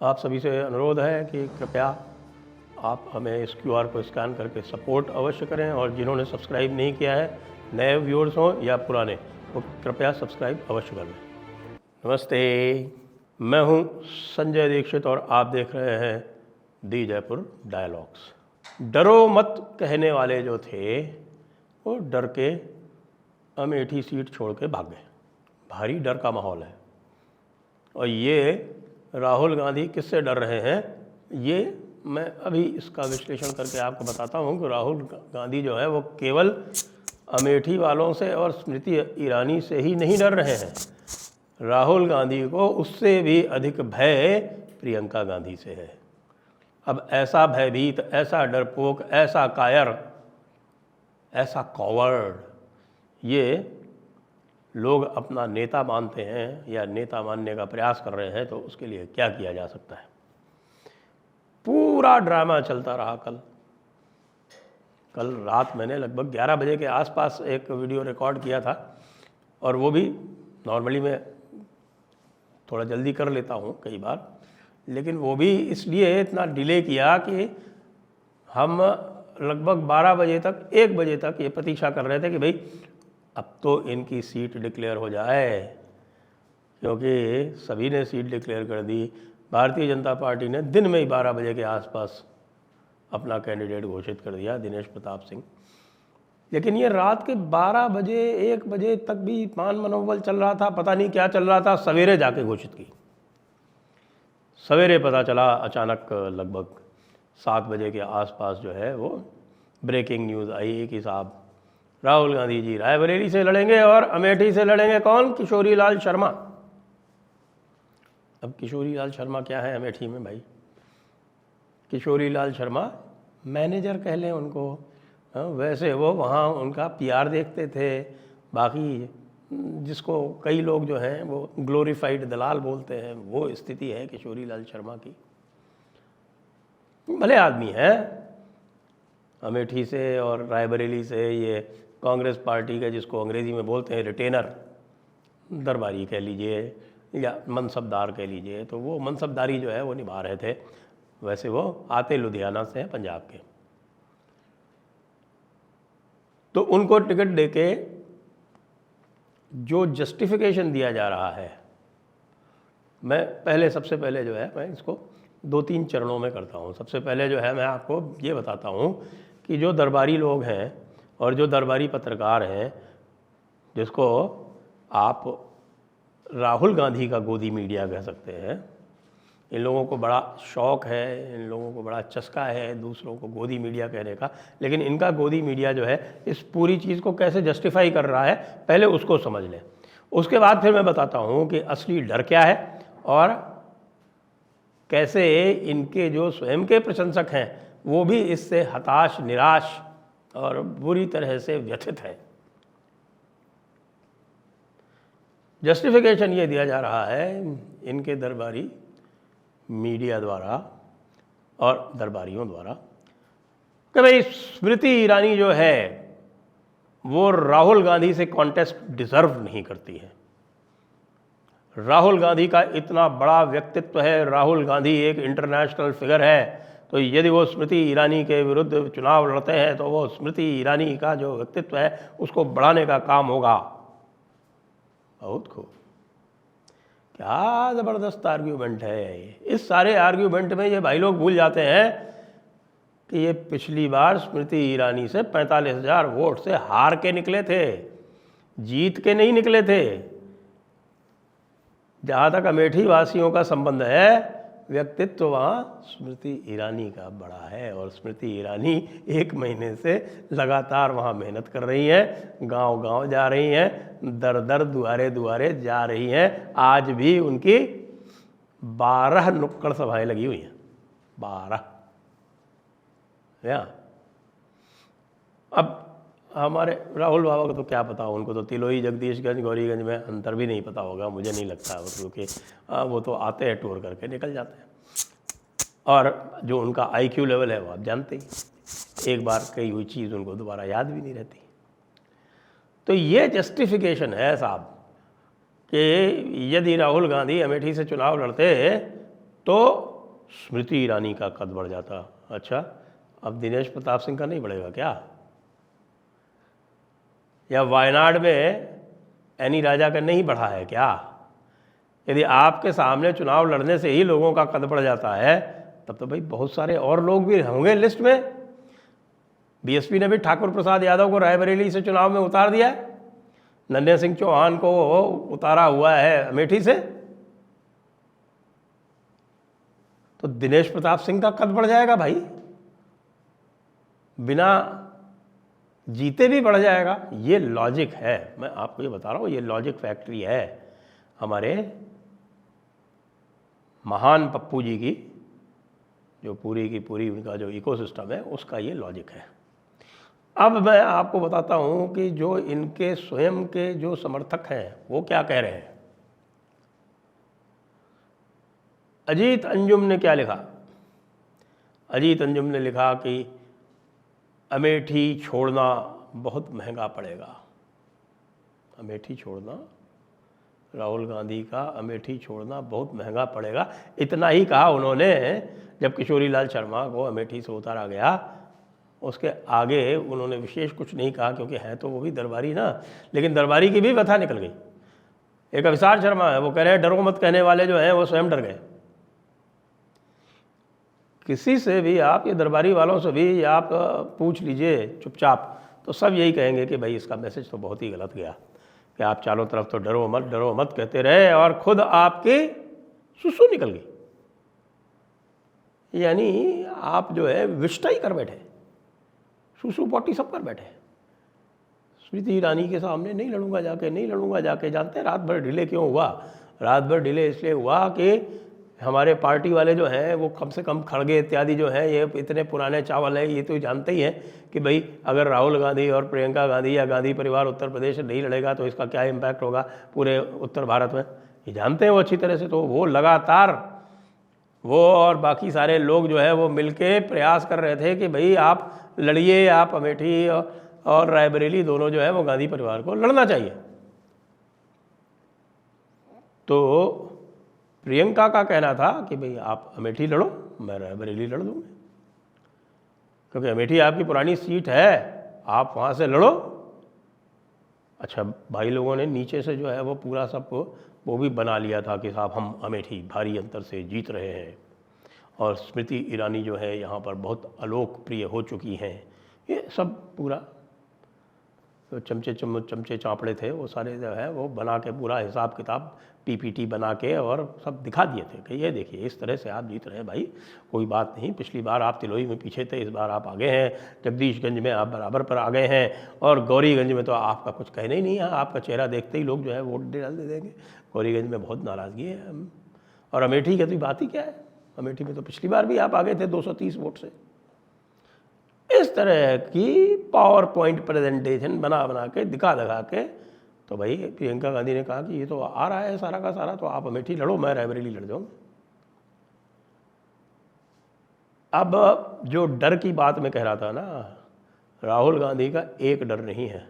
आप सभी से अनुरोध है कि कृपया आप हमें इस QR को स्कैन करके सपोर्ट अवश्य करें, और जिन्होंने सब्सक्राइब नहीं किया है, नए व्यूअर्स हों या पुराने, वो कृपया सब्सक्राइब अवश्य कर लें। नमस्ते, मैं हूं संजय दीक्षित और आप देख रहे हैं दी जयपुर डायलॉग्स। डरो मत कहने वाले जो थे वो डर के अमेठी सीट छोड़ के भाग गए। भारी डर का माहौल है, और ये राहुल गांधी किससे डर रहे हैं, ये मैं अभी इसका विश्लेषण करके आपको बताता हूँ कि राहुल गांधी जो है वो केवल अमेठी वालों से और स्मृति ईरानी से ही नहीं डर रहे हैं। राहुल गांधी को उससे भी अधिक भय प्रियंका गांधी से है। अब ऐसा भयभीत, ऐसा डरपोक, ऐसा कायर, ऐसा कॉवर्ड ये लोग अपना नेता मानते हैं या नेता मानने का प्रयास कर रहे हैं, तो उसके लिए क्या किया जा सकता है। पूरा ड्रामा चलता रहा। कल रात मैंने लगभग 11 बजे के आसपास एक वीडियो रिकॉर्ड किया था, और वो भी नॉर्मली मैं थोड़ा जल्दी कर लेता हूँ कई बार, लेकिन वो भी इसलिए इतना डिले किया कि हम लगभग 12 बजे तक, 1 बजे तक ये प्रतीक्षा कर रहे थे कि भाई अब तो इनकी सीट डिक्लेयर हो जाए, क्योंकि सभी ने सीट डिक्लेयर कर दी। भारतीय जनता पार्टी ने दिन में ही 12 बजे के आसपास अपना कैंडिडेट घोषित कर दिया, दिनेश प्रताप सिंह। लेकिन ये रात के 12 बजे 1 बजे तक भी मान मनोबल चल रहा था, पता नहीं क्या चल रहा था। सवेरे जाके घोषित की, सवेरे पता चला अचानक लगभग 7 बजे के आसपास जो है वो ब्रेकिंग न्यूज़ आई कि साहब राहुल गांधी जी रायबरेली से लड़ेंगे और अमेठी से लड़ेंगे कौन, किशोरी लाल शर्मा। अब किशोरी लाल शर्मा क्या है अमेठी में भाई? किशोरी लाल शर्मा मैनेजर कह लें उनको। वैसे वो वहाँ उनका PR देखते थे, बाकी जिसको कई लोग जो हैं वो ग्लोरीफाइड दलाल बोलते हैं, वो स्थिति है किशोरी लाल शर्मा की। भले आदमी है, अमेठी से और रायबरेली से, ये कांग्रेस पार्टी का जिसको अंग्रेज़ी में बोलते हैं रिटेनर, दरबारी कह लीजिए या मनसबदार कह लीजिए, तो वो मनसबदारी जो है वो निभा रहे थे। वैसे वो आते लुधियाना से हैं, पंजाब के। तो उनको टिकट देके जो जस्टिफिकेशन दिया जा रहा है, मैं सबसे पहले जो है मैं इसको 2-3 चरणों में करता हूँ। सबसे पहले जो है मैं आपको ये बताता हूँ कि जो दरबारी लोग हैं और जो दरबारी पत्रकार हैं, जिसको आप राहुल गांधी का गोदी मीडिया कह सकते हैं, इन लोगों को बड़ा शौक़ है, इन लोगों को बड़ा चस्का है दूसरों को गोदी मीडिया कहने का। लेकिन इनका गोदी मीडिया जो है इस पूरी चीज़ को कैसे जस्टिफाई कर रहा है, पहले उसको समझ लें। उसके बाद फिर मैं बताता हूँ कि असली डर क्या है और कैसे इनके जो स्वयं के प्रशंसक हैं वो भी इससे हताश, निराश और बुरी तरह से व्यथित हैं। जस्टिफिकेशन ये दिया जा रहा है इनके दरबारी मीडिया द्वारा और दरबारियों द्वारा कि भाई स्मृति ईरानी जो है वो राहुल गांधी से कॉन्टेस्ट डिजर्व नहीं करती है। राहुल गांधी का इतना बड़ा व्यक्तित्व है, राहुल गांधी एक इंटरनेशनल फिगर है, तो यदि वो स्मृति ईरानी के विरुद्ध चुनाव लड़ते हैं तो वो स्मृति ईरानी का जो व्यक्तित्व है उसको बढ़ाने का काम होगा। बहुत खूब, क्या ज़बरदस्त आर्ग्यूमेंट है। इस सारे आर्ग्यूमेंट में ये भाई लोग भूल जाते हैं कि ये पिछली बार स्मृति ईरानी से 45,000 वोट से हार के निकले थे, जीत के नहीं निकले थे। जहाँ तक अमेठी वासियों का संबंध है, व्यक्तित्व वहाँ स्मृति ईरानी का बड़ा है, और स्मृति ईरानी 1 महीने से लगातार वहाँ मेहनत कर रही हैं, गांव-गांव जा रही हैं, दर-दर, दुआरे-दुआरे जा रही हैं। आज भी उनकी 12 नुक्कड़ सभाएं लगी हुई हैं, 12। अब हमारे राहुल बाबा को तो क्या पता, उनको तो तिलोई, जगदीशगंज, गौरीगंज में अंतर भी नहीं पता होगा, मुझे नहीं लगता, क्योंकि वो तो आते हैं टूर करके निकल जाते हैं। और जो उनका IQ लेवल है वो आप जानते ही, एक बार कही हुई चीज़ उनको दोबारा याद भी नहीं रहती। तो ये जस्टिफिकेशन है साहब कि यदि राहुल गांधी अमेठी से चुनाव लड़ते तो स्मृति ईरानी का कद बढ़ जाता। अच्छा, अब दिनेश प्रताप सिंह का नहीं बढ़ेगा क्या? या वायनाड में एनी राजा का नहीं बढ़ा है क्या? यदि आपके सामने चुनाव लड़ने से ही लोगों का कद बढ़ जाता है, तब तो भाई बहुत सारे और लोग भी होंगे लिस्ट में। बीएसपी ने भी ठाकुर प्रसाद यादव को रायबरेली से चुनाव में उतार दिया है, नन्हे सिंह चौहान को उतारा हुआ है अमेठी से। तो दिनेश प्रताप सिंह का कद बढ़ जाएगा भाई, बिना जीते भी बढ़ जाएगा। ये लॉजिक है, मैं आपको ये बता रहा हूँ, ये लॉजिक फैक्ट्री है हमारे महान पप्पू जी की, जो पूरी की पूरी उनका जो इकोसिस्टम है उसका ये लॉजिक है। अब मैं आपको बताता हूँ कि जो इनके स्वयं के जो समर्थक हैं वो क्या कह रहे हैं। अजीत अंजुम ने क्या लिखा? अजीत अंजुम ने लिखा कि अमेठी छोड़ना बहुत महंगा पड़ेगा। अमेठी छोड़ना, राहुल गांधी का अमेठी छोड़ना बहुत महंगा पड़ेगा। इतना ही कहा उन्होंने जब किशोरी लाल शर्मा को अमेठी से उतारा गया। उसके आगे उन्होंने विशेष कुछ नहीं कहा, क्योंकि हैं तो वो भी दरबारी ना, लेकिन दरबारी की भी व्यथा निकल गई। एक अविसार शर्मा है, वो कह रहे हैं डरो मत कहने वाले जो हैं वो स्वयं डर गए। किसी से भी आप, ये दरबारी वालों से भी आप पूछ लीजिए चुपचाप, तो सब यही कहेंगे कि भाई इसका मैसेज तो बहुत ही गलत गया कि आप चारों तरफ तो डरो मत कहते रहे और खुद आपकी सुसु निकल गई। यानी आप जो है विष्टा ही कर बैठे, सुसु पोटी सब कर बैठे। स्मृति ईरानी के सामने नहीं लड़ूंगा जाके। जानते हैं रात भर डिले क्यों हुआ? रात भर डिले इसलिए हुआ कि हमारे पार्टी वाले जो हैं वो कम से कम खड़गे इत्यादि जो हैं, ये इतने पुराने चावल हैं, ये तो जानते ही हैं कि भाई अगर राहुल गांधी और प्रियंका गांधी या गांधी परिवार उत्तर प्रदेश से नहीं लड़ेगा तो इसका क्या इम्पैक्ट होगा पूरे उत्तर भारत में, ये जानते हैं वो अच्छी तरह से। तो वो लगातार वो और बाकी सारे लोग जो है वो मिलके प्रयास कर रहे थे कि भाई आप लड़िए, आप अमेठी और रायबरेली दोनों जो है वो गांधी परिवार को लड़ना चाहिए। तो प्रियंका का कहना था कि भाई आप अमेठी लड़ो, मैं रायबरेली लड़ दूँगी, क्योंकि अमेठी आपकी पुरानी सीट है, आप वहाँ से लड़ो। अच्छा, भाई लोगों ने नीचे से जो है वो पूरा सब वो भी बना लिया था कि साहब हम अमेठी भारी अंतर से जीत रहे हैं और स्मृति ईरानी जो है यहाँ पर बहुत अलोकप्रिय हो चुकी हैं। ये सब पूरा तो चमचे चाँपड़े थे वो सारे जो है वो बना के पूरा हिसाब किताब पीपीटी बना के और सब दिखा दिए थे कि ये देखिए इस तरह से आप जीत रहे हैं भाई, कोई बात नहीं। पिछली बार आप तिलोई में पीछे थे, इस बार आप आगे हैं, जगदीशगंज में आप बराबर पर आ गए हैं और गौरीगंज में तो आपका कुछ कहना ही नहीं है, आपका चेहरा देखते ही लोग जो है वोट डाल दे देंगे। गौरीगंज में बहुत नाराज़गी है। और अमेठी की तो बात ही क्या है, अमेठी में तो पिछली बार भी आप आगे थे 230 वोट से। इस तरह की पावर पॉइंट प्रेजेंटेशन बना के दिखा के तो भाई प्रियंका गांधी ने कहा कि ये तो आ रहा है सारा का सारा, तो आप अमेठी लड़ो, मैं रायबरेली लड़ जाऊंगा। अब जो डर की बात मैं कह रहा था ना, राहुल गांधी का एक डर नहीं है,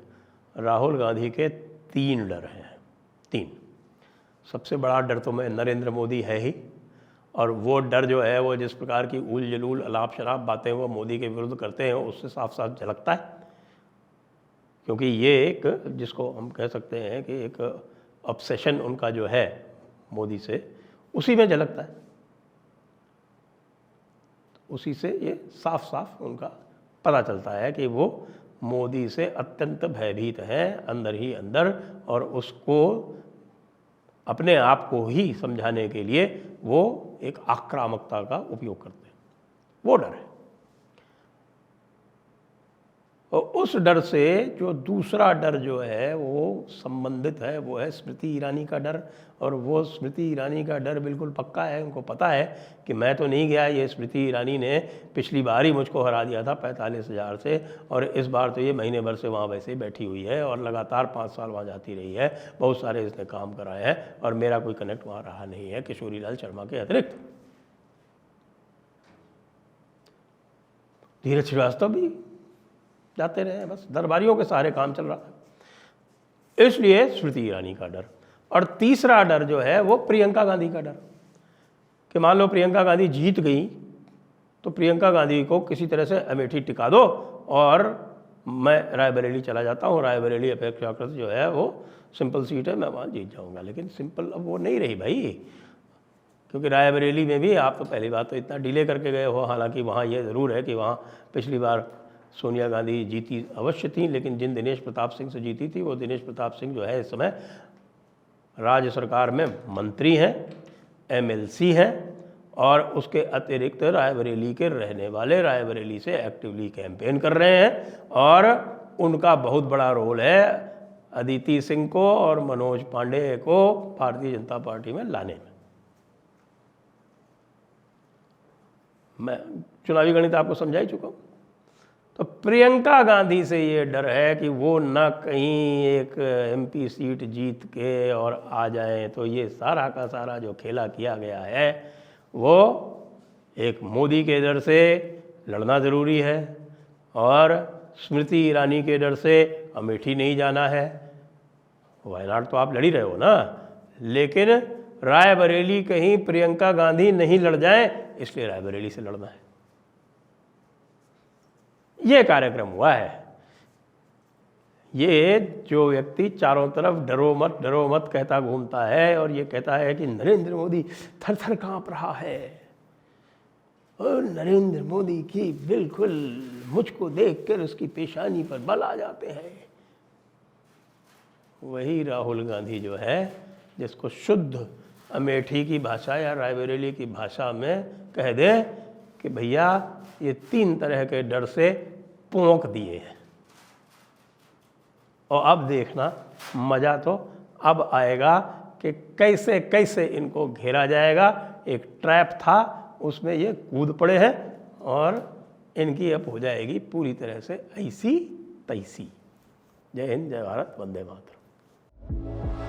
राहुल गांधी के 3 डर हैं। 3 सबसे बड़ा डर तो मैं नरेंद्र मोदी है ही, और वो डर जो है वो जिस प्रकार की उल जलूल अलाप शराब बातें वो मोदी के विरुद्ध करते हैं उससे साफ साफ झलकता है। क्योंकि ये एक जिसको हम कह सकते हैं कि एक ऑब्सेशन उनका जो है मोदी से, उसी में झलकता है। उसी से ये साफ साफ उनका पता चलता है कि वो मोदी से अत्यंत भयभीत हैं अंदर ही अंदर, और उसको अपने आप को ही समझाने के लिए वो एक आक्रामकता का उपयोग करते हैं। वो डर है। और उस डर से जो दूसरा डर जो है वो संबंधित है, वो है स्मृति ईरानी का डर। और वो स्मृति ईरानी का डर बिल्कुल पक्का है, उनको पता है कि मैं तो नहीं गया, ये स्मृति ईरानी ने पिछली बार ही मुझको हरा दिया था 45,000 से, और इस बार तो ये महीने भर से वहाँ वैसे ही बैठी हुई है और लगातार 5 साल वहाँ जाती रही है, बहुत सारे इसने काम कराए हैं और मेरा कोई कनेक्ट वहाँ रहा नहीं है किशोरी लाल शर्मा के अतिरिक्त। धीरज श्रीवास्तव भी जाते रहे, बस दरबारियों के सहारे काम चल रहा है, इसलिए स्मृति ईरानी का डर। और तीसरा डर जो है वो प्रियंका गांधी का डर कि मान लो प्रियंका गांधी जीत गई तो प्रियंका गांधी को किसी तरह से अमेठी टिका दो और मैं रायबरेली चला जाता हूँ, रायबरेली अपेक्षाकृत जो है वो सिंपल सीट है, मैं वहाँ जीत जाऊँगा। लेकिन सिंपल अब वो नहीं रही भाई, क्योंकि रायबरेली में भी आप तो पहली बात तो इतना डिले करके गए हो। हालांकि वहाँ ये ज़रूर है कि वहाँ पिछली बार सोनिया गांधी जीती अवश्य थी, लेकिन जिन दिनेश प्रताप सिंह से जीती थी वो दिनेश प्रताप सिंह जो है इस समय राज्य सरकार में मंत्री हैं, MLC हैं और उसके अतिरिक्त रायबरेली के रहने वाले रायबरेली से एक्टिवली कैंपेन कर रहे हैं और उनका बहुत बड़ा रोल है अदिति सिंह को और मनोज पांडे को भारतीय जनता पार्टी में लाने में। मैं चुनावी गणित आपको समझा ही चुका हूँ। तो प्रियंका गांधी से ये डर है कि वो ना कहीं एक MP सीट जीत के और आ जाएं, तो ये सारा का सारा जो खेला किया गया है वो एक मोदी के डर से लड़ना ज़रूरी है और स्मृति ईरानी के डर से अमेठी नहीं जाना है। वायनाड तो आप लड़ ही रहे हो ना, लेकिन रायबरेली कहीं प्रियंका गांधी नहीं लड़ जाए इसलिए रायबरेली से लड़ना है। ये कार्यक्रम हुआ है। ये जो व्यक्ति चारों तरफ डरो मत कहता घूमता है और ये कहता है कि नरेंद्र मोदी थर थर कांप रहा है और नरेंद्र मोदी की बिल्कुल मुझको देखकर उसकी पेशानी पर बल आ जाते हैं, वही राहुल गांधी जो है जिसको शुद्ध अमेठी की भाषा या रायबरेली की भाषा में कह दे कि भैया ये 3 तरह के डर से पोंक दिए हैं। और अब देखना मज़ा तो अब आएगा कि कैसे कैसे इनको घेरा जाएगा। एक ट्रैप था उसमें ये कूद पड़े हैं और इनकी अब हो जाएगी पूरी तरह से ऐसी तैसी। जय हिंद, जय भारत, वंदे मातरम।